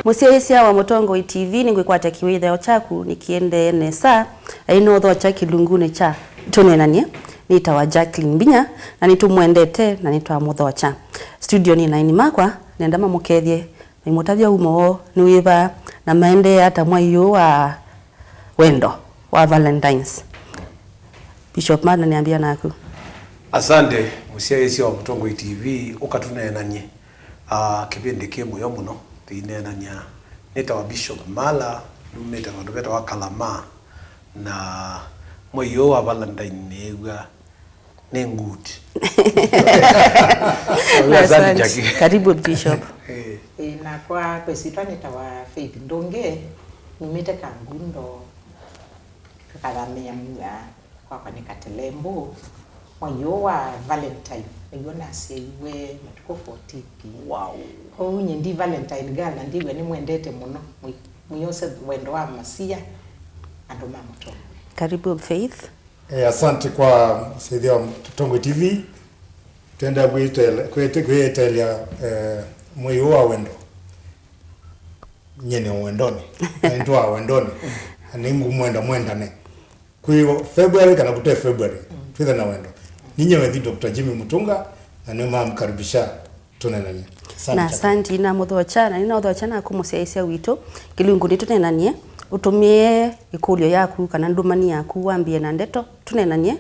Musiaisia wa Mutongo TV ningekwata kiwitha chaku nikiende nesa aino tho cha kilungune cha Tuneenanie nitawa Jacqueline Binya na nitumwendete na nitwa muthocha studio ni naini makwa nenda mamukethie na imutavya umo ni wiva na maende hata mwayo wa wendo wa Valentines. Bishop Madna niambia naku. Asante musiaisia wa Mutongo TV ukatuneenanie kipindi kimwe yo muno tineenania nitawa Bishop Mala numeta vandu wa Kalama na mwayo wa Valentine newa ni good. Karibu Bishop. Na kwa kwesitwa nitawa Faith Ndonge numeta kangundo karamia mga kwa nikatelembo mwayo wa Valentine nigona siwe matuko 40. Wow. Ko nyindi Valentine girl na ndiwe ni mwendete muno muyose wendo wa masia ando mamoto. Karibu Faith. Asante kwa msaidia wa Mutongo TV. Tuenda kuitelia mwayo wa wendo. Nyene wendoni. Ndo wa wendoni. Ningu mwenda ne. Kwa February kana kutoa February. Tuenda na wendo. Ninyi wethi Dr. Jimmy Mutunga na nema mkaribisha Tuneenanie. Na asante na muthocha na nina muthocha na kumusiaisia wito kilungu ni Tuneenanie utumie ikulio yaku kana ndumani yaku wambie na ndeto Tuneenanie.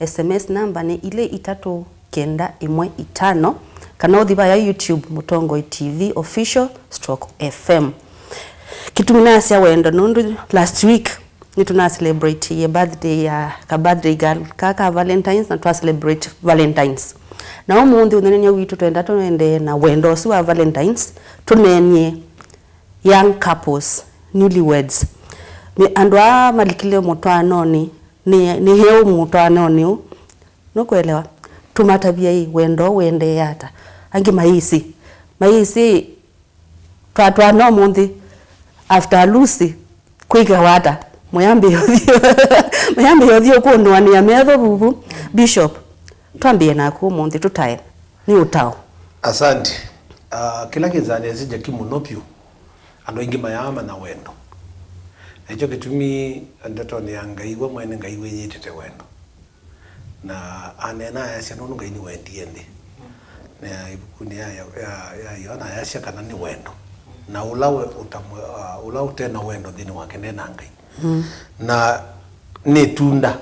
SMS number ni ile 3915 kana uthiba ya YouTube Mutongo TV official /FM. Kitumina wendo nundu last week ni tuna celebrate ye birthday ya ka birthday girl kaka Valentines na twa celebrate Valentines. Na umundi unenenya witu twenda tuende na wendo si wa Valentines tunenye young couples newlyweds. Ni andwa malikile mutwano ni heo mutwano ni no kuelewa tumatabia hii wendo wende yata angi maisi twatwa no mundi after Lucy kwiga wata muyambe yothio kunwani ya metho bubu. Bishop twambie naku mundi tutae ni Utao. Asante. Kila kizani sija kimunopyo ando ingi mayama na wendo echo kitumi ndeto ni angaiwa mwene ngaiwe yitete wendo na anena ya nunu ngaini wendiende na ibukuni ya yona yasha kana ni wendo na ulawe ulawe tena wendo dini wake nena ngai na ni tunda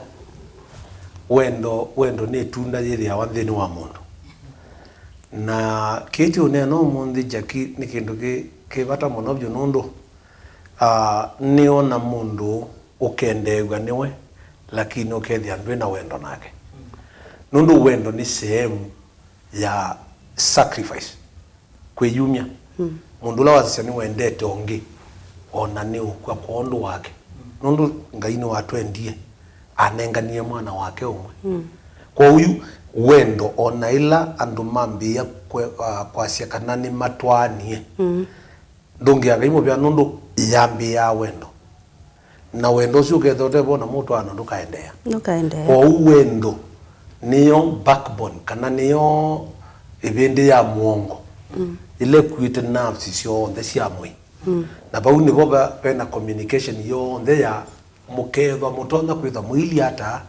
wendo ni tunda yiri ya wanthini wa mundu na kiti uneno mundi jaki ni kindu kibata muno byo nundu niona mundu ukendegwa niwe lakini ukethia ndwe na wendo nake nundu wendo ni sehemu ya sacrifice kwiyumya mundu la wasya ni wendete ongi ona ni ukwa kwa ndu wake nundu ngaini watu endie anenganie mwana wake umwe kwa huyu wendo ona ila andu mambia kwa sia kana ni matwanie ndungi agaimo bya nundu yambi ya wendo na wendo sio kethote bona mutu ano ndukaendea kwa wendo niyo backbone kana niyo ibindi ya muongo ile kuite nafsi sio nde cia mwi na bau ni boba pena communication yo nde ya mukethwa mutona kwitha mwili hata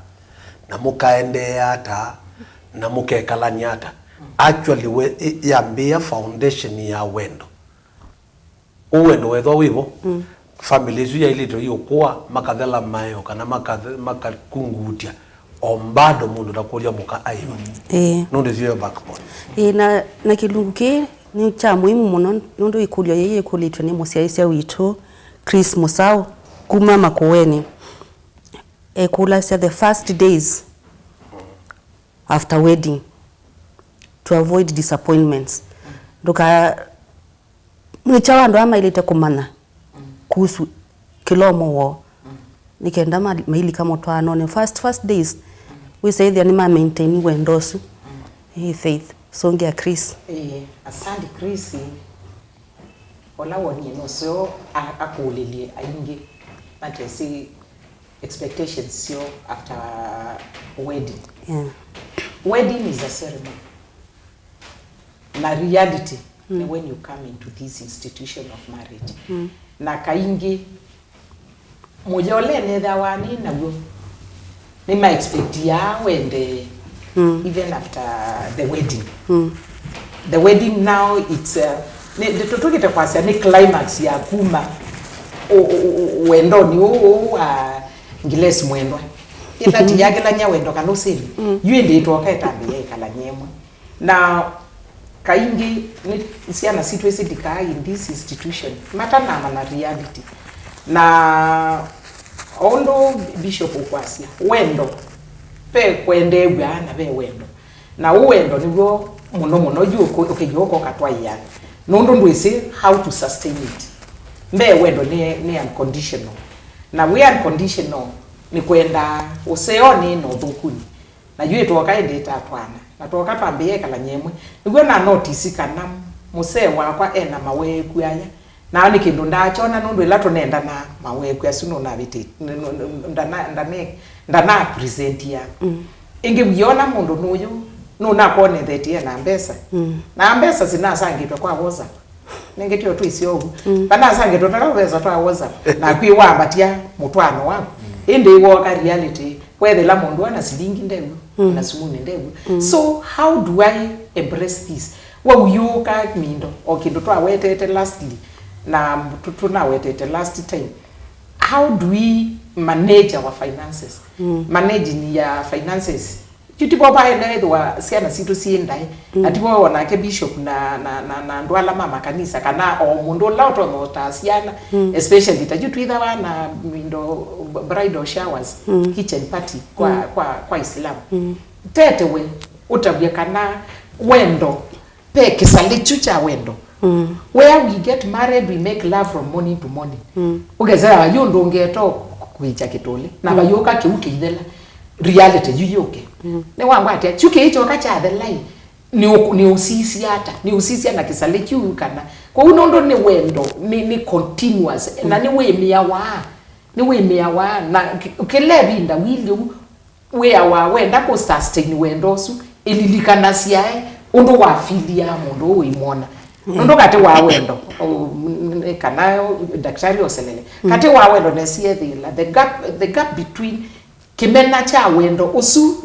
na mukaendea hata na mukekalanya hata actually we yambia foundation ya wendo uwendo wethwa wibo family zu ya ilito yo kwa makathela mayo kana makakungutia ombado mundu takulia muka aiva nundu zio backbone na kilungu ki ni cha muhimu muno nundu ikulio yeye kulitwa ni musiaisia wito Chris Musau kuma makoweni kula the first days after wedding to avoid disappointments ndoka mwichawa ndo ama ilete kumana kuhusu kilomo wo nikenda maili kama twano ni first days we say they anima maintain wendosu Faith songia Chris. Asante Chris ola woni no so akulilie aingi matesi expectations yo after wedding. Wedding is a ceremony. Na reality when you come into this institution of marriage. Na kaingi mujole ne Atwaani na go ni ma expect ya wende even after the wedding. The wedding now it's the tutugite kwasa ni climax ya kuma wendo ni ngiles mwendwa ila tiyake la nya wendo kanoseli yuende itoka etambe ya kala nyemwe na kaingi ni siana situation dika in this institution mata na reality na ondo bishop ukwasia wendo pe kwende bwa na be wendo na uwendo nibwo muno yuko okejoko katwa yana nondo ndwese how to sustain it mbe wendo ni unconditional na we unconditional ni kwenda useoni no thukuni na yue toka ende Atwaani na toka pambie kala nyemwe nigwe na notice kana muse wakwa ena mawe kuyaya na ni kindu ndachona nondo ilato nenda na mawe kuyasuno na biti ndana present ya inge biona mundu nuyo no na kone theti na mbesa na mbesa sinasangitwa kwa WhatsApp nengetio tu isio bana sangitwa ta weza twa WhatsApp na kwiwambatia mutwano wako inde iwoka reality whether la mundu ana silingi ndevu na sumune ndevu so how do I embrace this wa uyuka mindo okindo twa wetete lastly na tuna wetete last time how do we manage our finances managing ya finances kitipo pa ene wa siana situ siendai atipo wana ke bishop na ndwala mama kanisa kana o mundu lauto no tasiana especially tajutu idha wana mindo bridal showers kitchen party kwa Islam tete we utabia kana wendo pe kisalichu cha wendo where we get married we make love from morning to morning ugeza yundo ngeto kuicha kitole na bayoka kiuke idela reality yuyoke ne wangu ati chuke hicho kacha the line ni usisi hata ni usisi na kisalichu kana kwa unondo ni wendo ni continuous na ni wemia wa na kelebinda wili we awa wenda ko sustain wendo su ililikana siae undo wa filia mundu uimona ndo kati wa wendo kana daktari oselele kati wa wendo nesie the gap between kimena cha wendo usu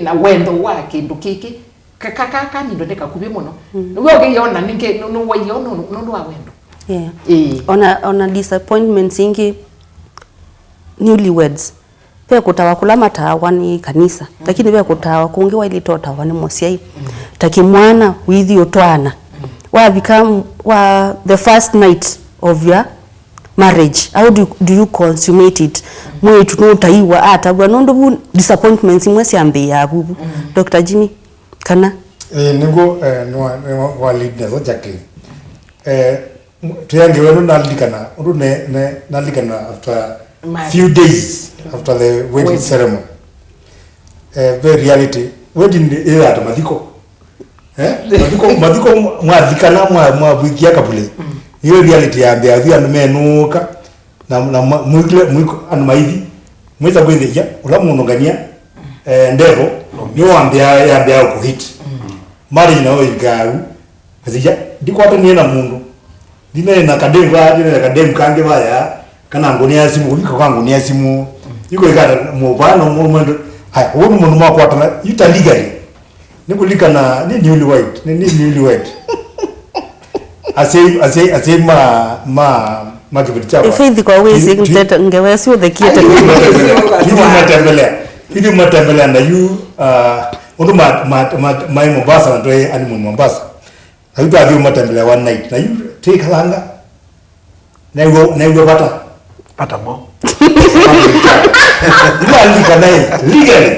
na wendo wake ndukiki kaka ni ndeka kubye muno wewe ukiona ninge no waiona no wa wendo ona disappointments ingi newlyweds pe kutawa kulama Atwaani kanisa lakini pe kutawa kungiwa ili Atwaani mosiai takimwana with Atwaani wa become the first night of your marriage how do you consummate it mwe tunotaiwa ata bwanondo disappointments mwesi ambe ya bubu Dr. Jimmy kana ningo no wa leaders Jacqueline tuyange wenu nalikana after few days after the wedding ceremony the reality wedding ile atamadiko madiko mwadhikana mwabukia kabule hiyo reality ya ambia adhi anumenuka na mwiko anumaithi mweza kwithia ula munongania ndevo niyo ambia ku hit marriage na oigau azija dikwata ni na mundu dine na kadem kange baya kana ngonia simu ubika kwa ngonia simu yuko igata mubano mwendo haya uwo mundu makwata yuta legally nikulika na ni newlywed Ase ma kibiti chapa. Ifithi kwa wezi ngiteta ngewesi the kieta. Hivi matembelea na yu ondo mai Mombasa na toe ani Mombasa. Na yu pia matembelea one night. Na yu take langa. Na yu pata mo. Ila nae legally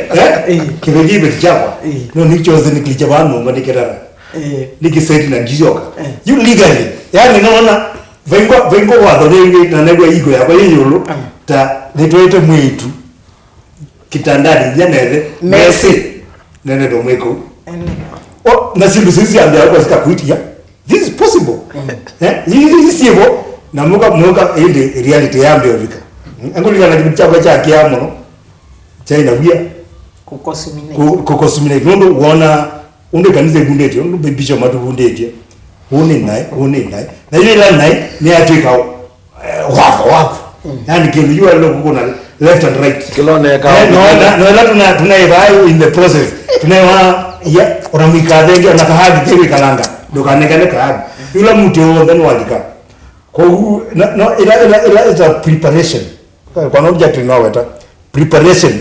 kibiti kibiti chapa. No nichoze nikilichapa no ngikera. Nikiseti na gizoka you legally yani naona vengo wadhorenge na nego igo ya kwa yolo ta nitoete mwitu kitandani nyanere mesi nene do mweko na sisi ambia kwa sika kuitia this is possible hizi sivyo na muka ile reality ya ambia vika angolika na kichapa cha kiamo China bia kukosumine nondo uona unde kanisa bundeti undu bibisho matu bundeti uni nai na ile la nai ni atika wapo yani kile you are look kuna left and right kilone ka no la tunaiva in the process tunaiva ya oramikadenge na kahadi tiri kalanga dokanekane kahadi yule mtu ndani walika kwa no ila is a preparation kwa object ni waweta preparation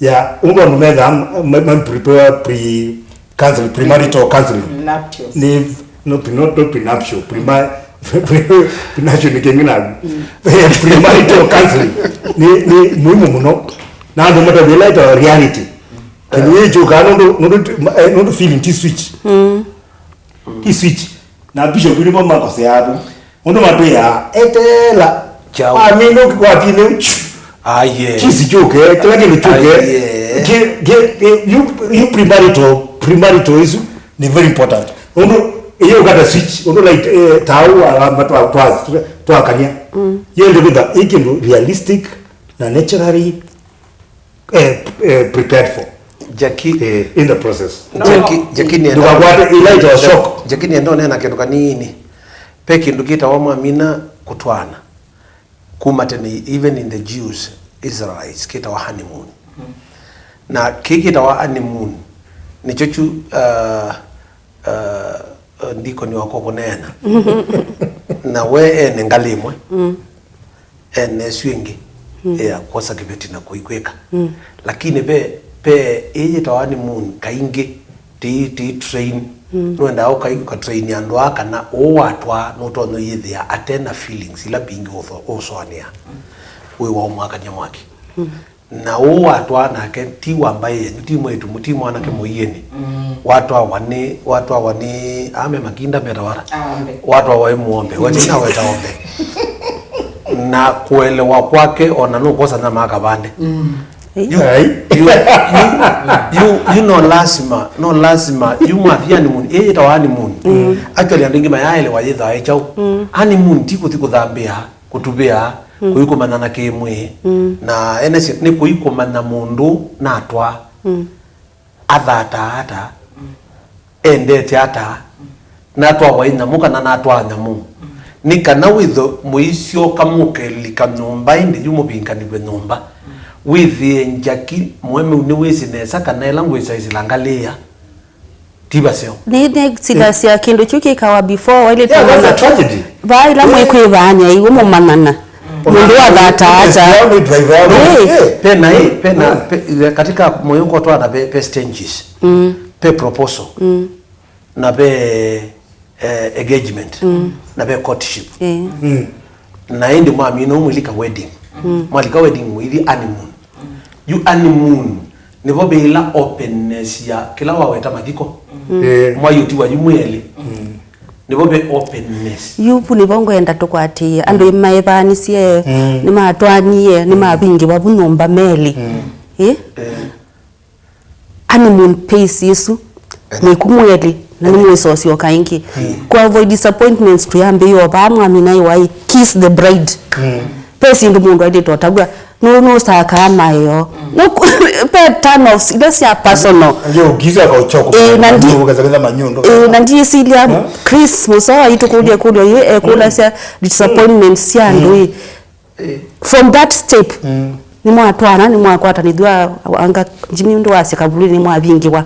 ya ungo numeza man prepare counseling primarital counseling ni no prenuptial prenuptial ni kingina primarital counseling ni muhimu mno na ndo mata vile reality kile chukano ndo feeling ti switch ti switch na bisho kuli mama kwa sababu ndo matoya etela amino kwa vile yeah. Kisi choke, kila kitu choke. You primarital is very important. Undo hiyo kata switch, undo like tau matwa twa kanya. Hiyo ndio bida, hiki ndio realistic na naturally prepared for. Jackie in the process. Jackie ni ndio kwa ile shock. Jackie ni ndo nena kindu kanini. Peki ndukita wa mwamina kutwana. Kumateni even in the Jews Israelites kita wa honeymoon na kikita wa honeymoon ni chochu ndiko ni wako kunena na we ene ngalimwe ene swingi ya kosa kibeti na kuikweka lakini pe eje ta honeymoon kaingi ti train no ndao ka train yandu aka na o watwa no to no yithia atena feelings ila bingi osoania we wa mwaka nyamwaki na o watwa na ke ti wambaye ti mwetu mutimu wanake moyeni watu awani ame makinda metawara watu awae muombe wachina wetaombe na kuelewa kwake ona no kosa na makabande you know lazima you mafia ni mun ta wani mun actually andingi mayaele wa yitha ai chau ani mun tiko dhambia kutubia kuiko manana kemwe na enese ni kuiko manana mundu na atwa athata endete ata na atwa waina muka na atwa nyamu ni kana witho muisio kamuke likanyumba indi yumo binkani bwe nyumba withi njaki mweme uniwezi nesa kana elangu isilangalia tiba sio ni silasia kindu chuki kawa before wale tuna tragedy ba ila mwekwivanya iwo mumanana mundu wa dhata pena katika moyongo to na pe stages pe proposal na pe engagement na pe courtship na indi mwami no mulika wedding mwalika wedding mwithi honeymoon you honeymoon nibo bila openness ya kila waweta mathiko mwayuti wa yumweli nibo be openness yupu ni bongo enda tukwatie ando imaebani sie ni matwanie ni mabingi babunyomba meli honeymoon pace yesu ni kumweli na ni mwesosi okaingi kwa avoid disappointments tuyambe yo bamwa minai wai kiss the bride pesi ndo mundu ade totagwa no saka mayo no pe turn off that's ya personal ndio giza kwa uchoko ukazageza manyundo na ndiye silia Chris musawa itukudia kudio kula sia disappointments ya ndo from that step ni mwatwana ni mwakwata ni dua anga jimi ndo wasikabuli ni mwabingiwa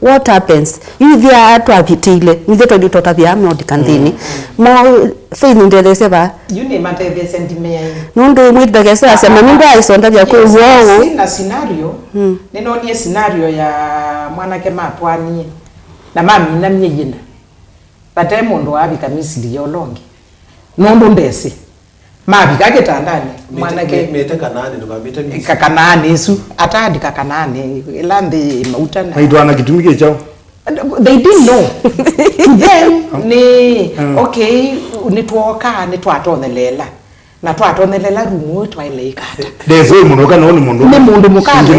what happens you there atwa pitile ni zeto ditota bya me odikandini mo faith ndele seba you ne matebe sentime ndo mwita kesa asema ndo aisonda bya ko wao na scenario neno ni scenario ya mwanake Atwaani na mami na myejina bate mundu abika misili yolongi nondo ndese mabi kaketandani mwanake mete kanani ndo kamete misi kakanani isu atadi kakanani elande mautana aitwana kitumike chao they didn't know then ni okay ni twatonelela na twatonelela rumu twaileikata dezo mundu kana oni mundu ni mundu mukana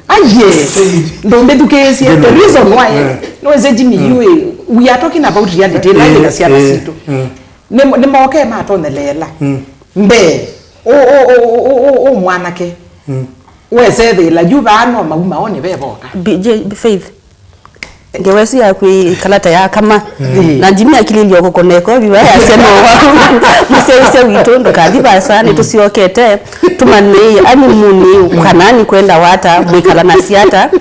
aye ndo ndedukesi the reason why no is Jimmy you we are talking about reality like na sia sito ni moke matonelela mbe o mwanake weze la juba no mauma one beboka faith ngewesi ya kalata ya kama na Jimmy akililio gukoneko biwaya sema musese wito ndokadhiba sana tusiokete tumane ani muni kanani kwenda wata mwikala na siata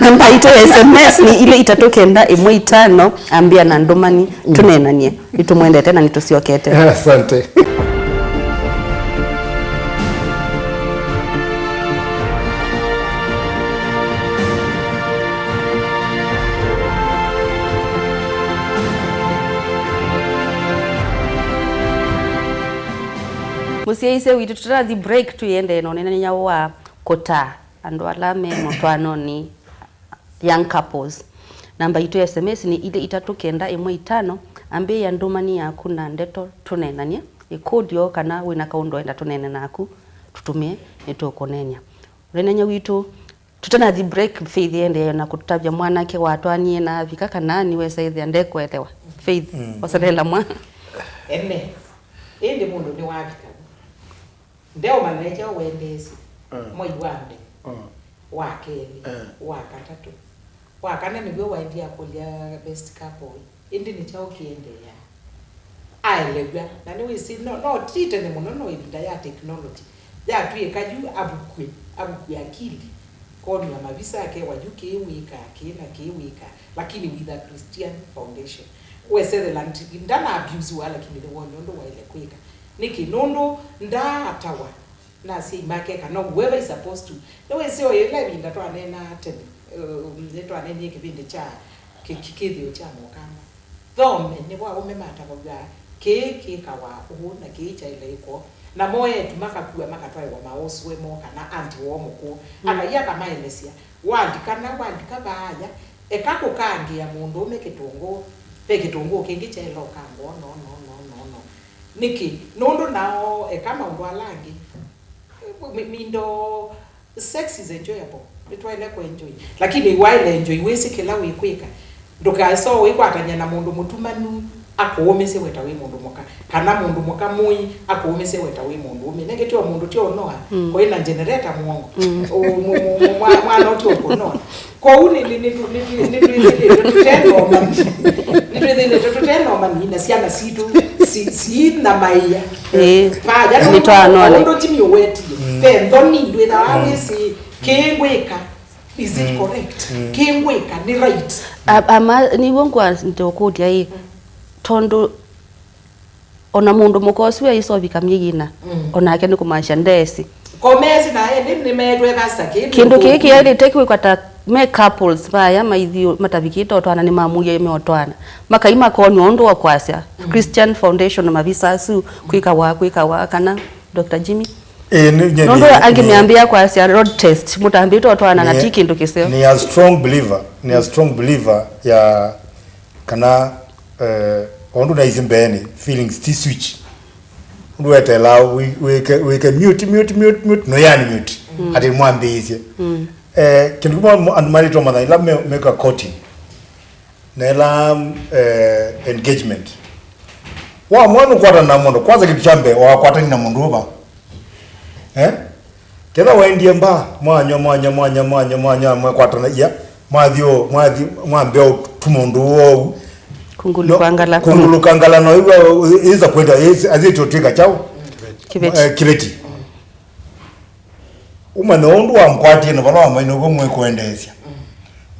namba ito SMS ni ile itatokenda 1-5 ambia na ndomani tunenanie itumwende tena nitusiokete. Asante. Musiaise witu tutarathi break tuyende no nenya wa kota ando alame motwano ni young couples. Namba itu SMS ni ile itatokenda 1-5 ambe ya ndomani yaku na ndeto tunenania ikodio kana wina kaundo enda tunene naku tutumie nitokonenya nenya witu tutanathi break Faith ende na kututabya mwanake wa Atwaani na vika kana ni wesa ithe ande kwelewa Faith osalela mwa ene ende mundu ni wabika ndeo manager wendesi moi wande wakeli wakatatu wakana ni gwe idea kulia best couple indi ni chao kiende ya ailegwa na ni wisi no tite ni muno no ibinda ya technology ya tuye kaju abukwe akili koni ya mavisa yake wajuke wika kiwika lakini with a Christian foundation wesere lanti ndana abuse wala kimile wondo waile kwika niki nondo nda atawa na si make kana whoever is supposed to no we say oyela binda to anena tene zeto aneni kibindi cha kikidhio cha mokama thome ni bwa umemata bwa ke kawa uhuna ke cha ile iko na moye tumakakuwa makatwa wa maoswe moka na anti wo moko akaya kama elesia wandika baya ekako kangi ya mundu umekitongo pekitongo kingi cha ilo kango no niki nondo nao kama ngwalangi mindo sex is enjoyable bitwaile ko enjoy lakini while enjoy wese kila wikwika ndoka so wikwatanya na mundu mutumanu akoomese weta we mundu moka kana mundu moka moi akoomese weta we mundu ume negetiwa mundu tio noa ko ina generator muongo mwana otio ko noa ko uni ni tuteno mani na siana situ si na maia pa ya ni tano ndo timi weti pe ndoni ndwe da awisi kengweka is it correct kengweka ni right ama ni wongwa ndokutia hii tondo ona mundu mukoswe isobika myigina onake ni kumasha ndesi komezi na ni medwe basa kindu kiki yali take kwata me couples baya maithio matabikito otwana ni mamuye me otwana makaima konyo ondo wakwasya Christian Foundation mavisa su kwika wa kana Dr. Jimmy nondo angimiambia kwasya road test mutambito otwana na tiki ndo kiseo ni a strong believer ya kana ondo na izimbeni feelings ti switch ondo wetela we can mute no yani mute ati mwambie kindu kwa anmali to mana ila make a courting na ila engagement wa mwana kwata na mondo kwanza kitu chambe wa kwata ni na mondo oba kenda waendie mba mwanya mwe kwata na ya mwathio mwambeo tumondo wo kungulu kangala no iza kwenda azito twika chao kibeti umane ondu wa mkwati no balo amaino bomwe kuendesya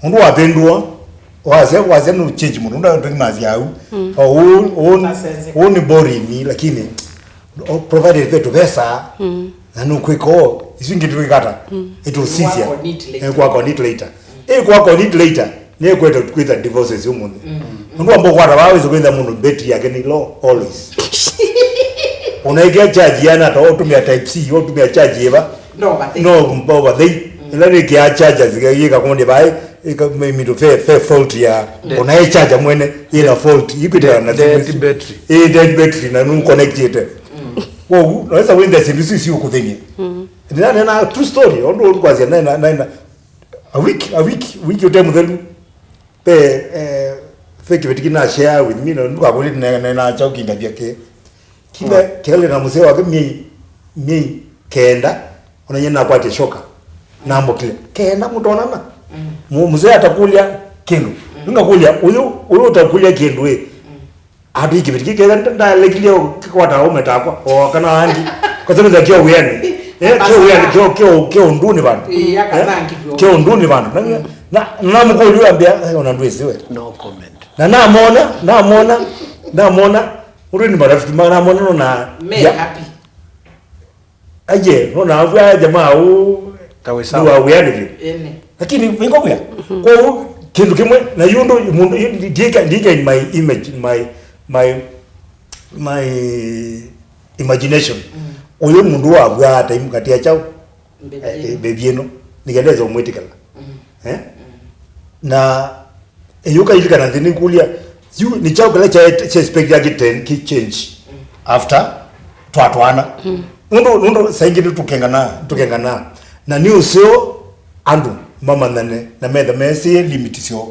ondu wa pendua waze no change mundu ndo nginazi yau ni boring lakini provided vetu vesa na no kwiko isingi twikata etosisia kwa connect later ne kwenda kwita divorces umunde mundu ambo kwata bawizo kwenda mundu betri yake ni low always unaigia charge yana to otumia type C otumia charge eva no mboba they ila ni kia charger zikayika konde bai ika to fair fault ya unai charger mwene ila fault ikita na dead battery dead battery na nu connect it wo unaweza wenda sisi ukuthini na true story ondo kwazia na a week yote mudhelu pe fake vetikina share with me no kwakuli na chauki ndavya ke kile na mzee wake mi kenda unanyena kwate shoka nambo kile kenda mutonana mzee atakulia kindu ngakulia uyu utakulia kindu we adu ikibiti kenda lekilio kwata umetakwa o kana andi kwa sababu za kio uyani kio nduni bana kio nduni bana na mkoli ambia ona ndwezi we no comment na mona uri ni marafiki na mona na happy aje ona avya jamaa u tawesawa uyani vile lakini vingo kwa kindu kimwe na yundo mundu ndika in my image my imagination uyo mundu wabwa ata imkatia chao bebieno nigeleza umwetikala na yuka ilika na ndini kulia yu ni chao kala cha expect yake 10 ki change after twatwana ndo saingine tukengana na ni usio andu mama nane na medha mesi limit sio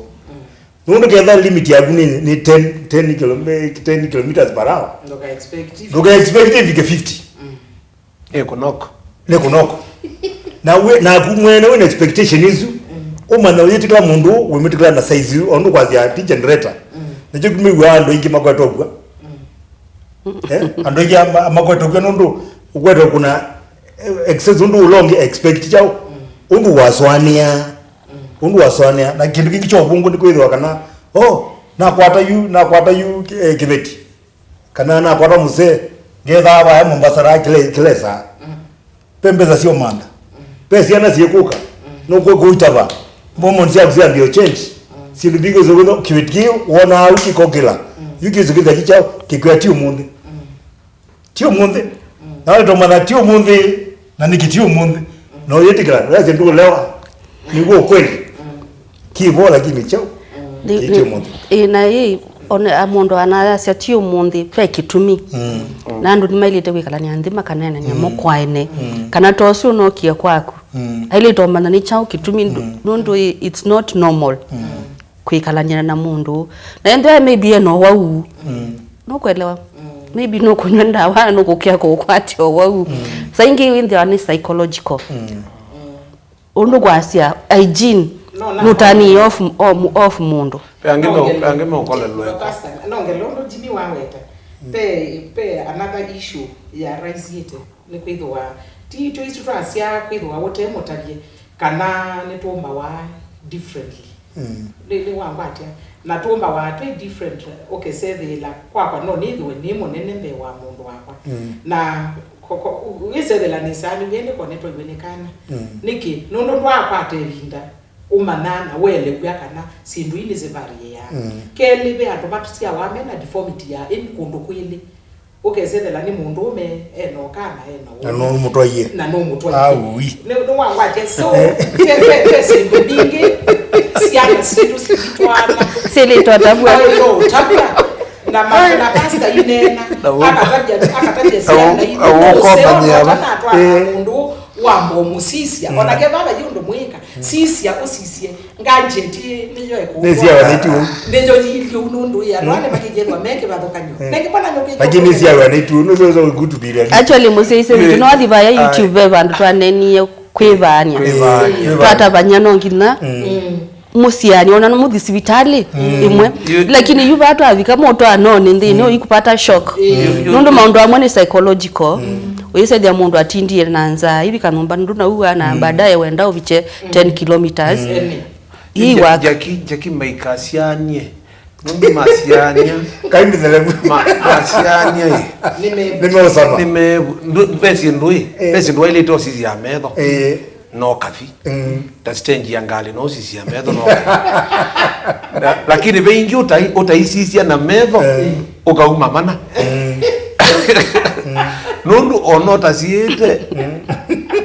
nundo kedha limit ya guni ni 10 kilometers per hour ndoka expective ke 50 kunoko na we na kumwene we expectation izu umana uyitikla mundu we mitikla na size onu kwazi ya generator nacho kimi wando ingi makwatogwa ando ingi makwatogwa nundo ukweto kuna excess undu ulongi expect chao undu waswania na kindu kingi cho bungu ni kwithwa kana na kwata yu kibeti kana na kwata muse ngetha ba ya Mombasa ra kilesa pembeza sio manda pesa yana sikuka no ko kuitava momon sia kuzia ndio change si libigo zogo kibeti wona uki kokela yuki zogiza kichao kikwati umundi tio munde na ndo mana tio munde na nikitio munde no yetikala lazima ndio lewa ni go kweli kibo lakini chao tio munde na hii ona mundu anaya tio munde pe kitumi na ndu nimailite wikalania ndima kanene nyamo kwaene kana tosu no kia kwaku aile to mana ni chao kitumi ndu it's not normal kwikalania na mundu na ndo maybe no wau no kwelewa maybe no kunyenda wa no kukia ko kwati wau saingi windi ani psychological undu kwasia hygiene nutani off mundu angeme ukolelwe no ngelondo jimi waweta pe another issue ya rise yete ni kwithwa ti to isu twasia kwithwa wote motabie kana ni tomba wa differently lele wangwatia na tomba wa twe different okay say the la kwa no nithwe ni monene mbe wa mundu wakwa na wise la nisani wene koneto ibenekana niki nondo twapate vinda umanana wele kuyakana sindu ini zevarie ya kele be atomatusia wame na deformity ya inkundu kwili ukezedela ni mundu ume eno kana no mutoye na no mutoye no wangwaje so sindu bingi siana sindu sitwana sele twatabwa no tabia na na pasta inena akatabia siana ino mundu wambo musisia onake baba yundo mwika sisia usisia nganjeti niyo eko nesia waneti nejo yili unundu ya rwale makijerwa meke badokanyo neke bana nyoke lakini sia waneti uno zo good bilia actually musise no adiba ya YouTube bandu twanenie kwivania twata banyano ngina musiani ona no muthi sibitali imwe lakini yuba atu avika moto anone ndini ikupata shock nundu maundu amwe ni psychological uyese dia mundu atindie nanza hivi kanumba nduna uwa na baadaye wenda uviche 10 kilometers hii wa jaki maikasianie nundu masiania kaimbi zelebu masiania nimeosama pesi ndui ile tosi ya medo no kafi tastenji ya ngali no sisi ya medo no lakini bengi utaisisia na medo ukauma mana nundu onota siete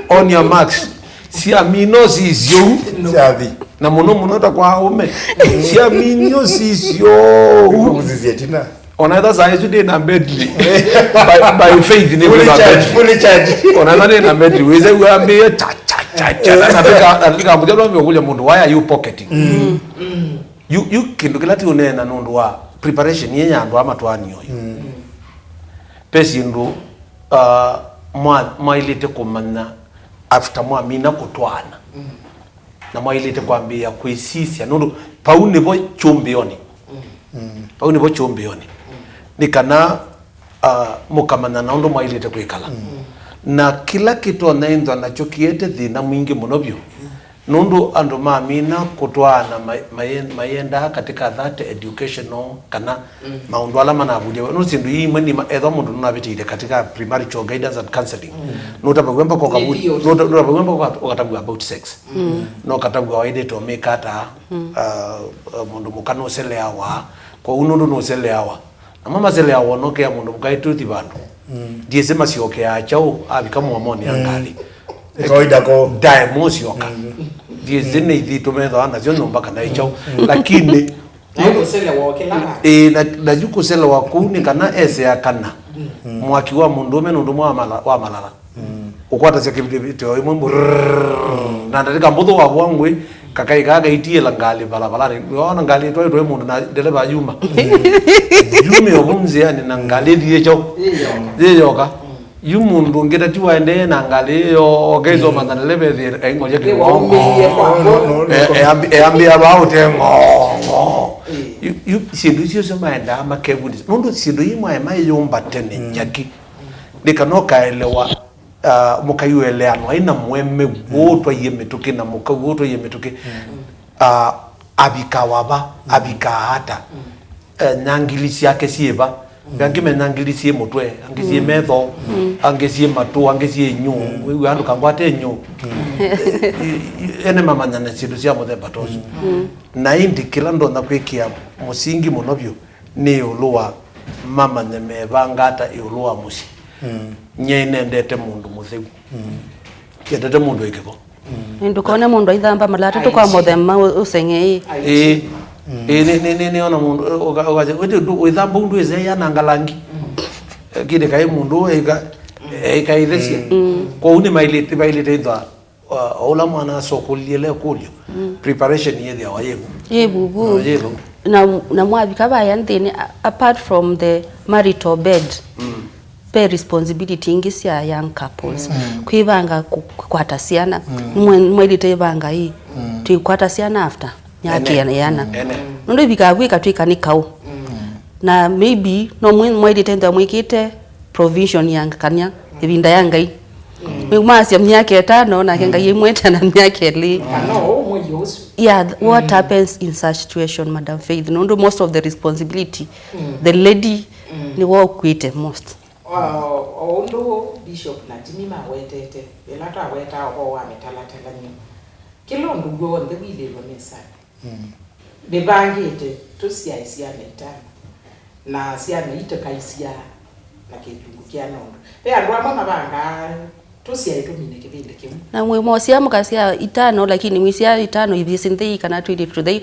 on your marks si amino sisio sabi na muno ta ume si amino sisio uzizia tina onaitha saa hizo de na medley by faith ni fully charge onaitha na medley weze uambie cha nataka mjadala mwe mundu why are you pocketing you kindu kilati unena nundu wa preparation yenya andu amatwani yoyo pesi ndu mwa ilite kumana after mwa mina kutwana na mwailite kwambia kwisisia nundu pau nibo chumbioni pau nibo chumbioni ni kana mukamana na undu mwailite kwikala na kila kitu anaendwa nacho kiete thina mwingi muno byo nundu andu mamina kutwana mayenda katika that educational kana maundu ala manabudia no sindu yimwe ni etho mundu nunabitire katika primary child guidance and counseling no tabagwemba ko kabudi no tabagwemba ko katabu about sex no katabu waide to make ata mundu mukano sele awa ko unundu no sele awa na mama sele awa no ke mundu mukaitu tibandu diese masioke achao abika muamoni angali kawaida ko daimosi yoka diese ne idito metho ana zio nomba kana ichao lakini Naiko sele woke langa. Na juko sele wakuni kana ese ya kana mwaki wa mundume nundu wa malala ukwata cia kibito imwe na ndatika mbutho wa bwangwe kakai gaga itie la ngali balabala yona ngali twa mundu na dereva yuma yume obunzi yani na ngali die cho yoka yumundu ngeta tiwaende na ngali yo gezo manana lebe ngoje ke ambia bao tengo you sindu sio sema enda makebudi mundu sindu imwe mayumba tene nyaki nikanoka elewa mukayueleano aina mweme woto yemetuke na mukawoto yemetuke abikawaba abikahata nyangilisi yake sieba ngangime nyangilisi mutwe angisi metho angisi matu angisi nyu we andu kangwate nyu ene mama nyana sindu cia muthemba tosu na indi kila ndo na kwikia musingi munobyo ni ulua mama nemebangata ulua musi nyene ndete mundu mutheu kiendete mundu ikibo ndukone mundu ithamba malata tukwa muthema usenge ni ona mundu ogaje wetu ithamba mundu eze yana ngalangi kide kai mundu eka ithesia kwa uni mailite ithwa ola mwana sokuliele kulyo preparation yedi awayebu yebubu na mwabika bayanthini apart from the marital bed pay responsibility ingisi ya young couples kuivanga kukwata ciana mwelite ivanga hii tuikwata ciana after nyaki yana ndo bikagwika twikanikau na maybe no mwelite ndo mwikite provision yang kanya ibinda yangai mwasi myake 5 na kenga yimweta na myake li yeah what happens in such situation Madam Faith ndo most of the responsibility the lady ni wao kuite most ondo bishop na timima wetete elata weta o wa metala nyo kilo ndugo nde wile lo mesa bebangete tusia isia meta na sia meita kaisia na kitungu kya nondo pe andwa mama banga tusia itumine kibinde kimu na mwe mosia mukasia 5 lakini mwisia 5 hivi sindei kana twidi today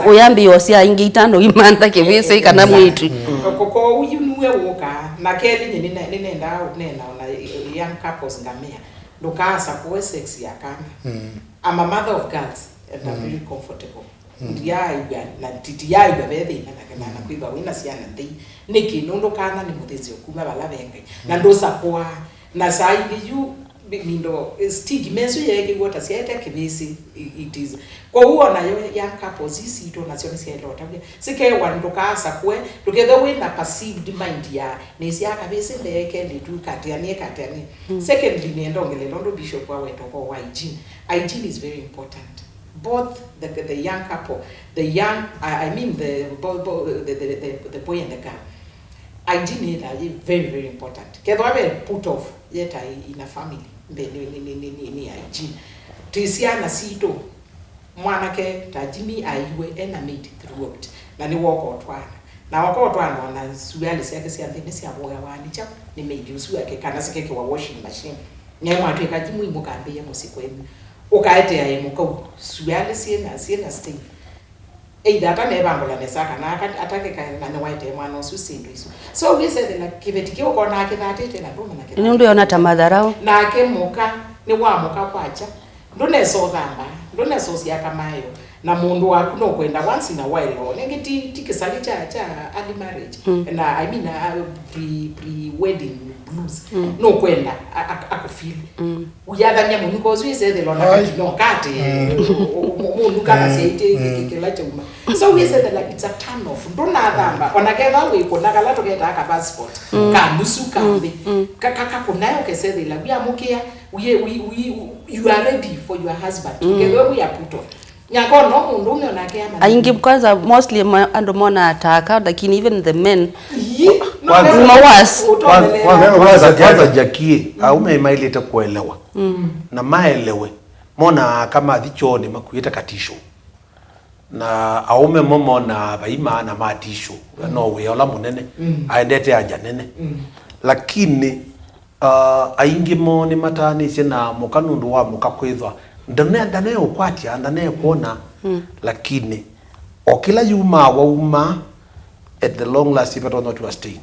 uyambi yosia ingi 5 imanda kibise kana mwitu koko uyu nuwe woka na keli nenda na young couples ngamia ndokasa kwa sex ya kana I'm a mother of girls and I'm very comfortable ndiaiga na titiaiga bethe na kuiba wina siana ndi niki nondo kana ni muthezi okuma bala bengai na ndosa kwa na saidi yu mindo stigmeso yake gota siete kibisi it is kwa huo na yo ya couples isi to national sielo tabia sike wandokasa kwe together with na perceived mind ya nesi akabese leke litu katiani secondly nendo ngele londo bishop wa weto kwa hygiene is very important both the young couple the young I mean the boy and the girl hygiene is very very important kedwa be put off yet in a family ni hygiene tisiana sito mwanake tajimi aiwe ena made throughout na ni woko otwana na woko otwana na suali sike sia ndene sia boga wani cha ni made usu yake kana sike kwa washing machine nyama atu ikajimu imukambe ya musikwenu ukaete ya imuko suali siena stain data nebangola nesaka na atake kana na white mwana ususindu iso so we said na kibetike uko na akithatete na nduma na ni ndio yona tamadharau na akemuka ni wa muka kwacha ndone so thamba ndone so sia kamayo na mundu waku no kwenda once in a while nengeti tikisali cha early marriage na I mean pre wedding blues no kwenda akufeel uyathanya mundu because we say the Lord no kate mundu kana seite kila chuma so we say that like it's a turn off ndona thamba onaketha we konakala toketa aka passport ka musu kambe kaka kunayo kesede la bia mukia you are ready for your husband together we are put on nyako no mundu unionake ama aingi kwanza mostly ando mona ataka lakini even the men kwanza jakie aume maileta kuelewa na maelewe mona kama thichone makuita katisho na aume momo na baima na matisho no we ola munene aendete anja nene lakini aingi mo ni matani sina mukanundu wa mukakwithwa ndane ukwatia ndane kuona lakini okila yuma wauma at the long last if not you are staying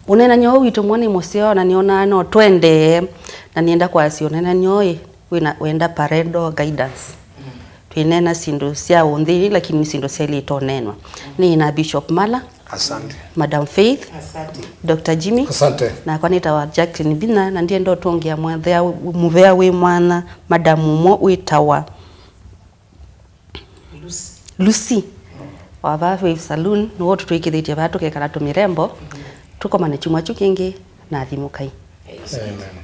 unena nyo wito mwoni musio na niona no twende na nienda kwa sio nena nyoe wenda parental guidance twinena sindu cia unthi lakini sindu cia litonenwa ni na Bishop Mala. Asante. Madam Faith. Asante. Dr. Jimmy. Asante. Na kwa nita wa Jackson Bina na ndiye ndo tongia muvea we mwana Madam Mo witawa Lucy. Wava Faith Saloon no wotu twikithitie batu kekara tumirembo tuko mane chuma chukingi na thimukai. Amen.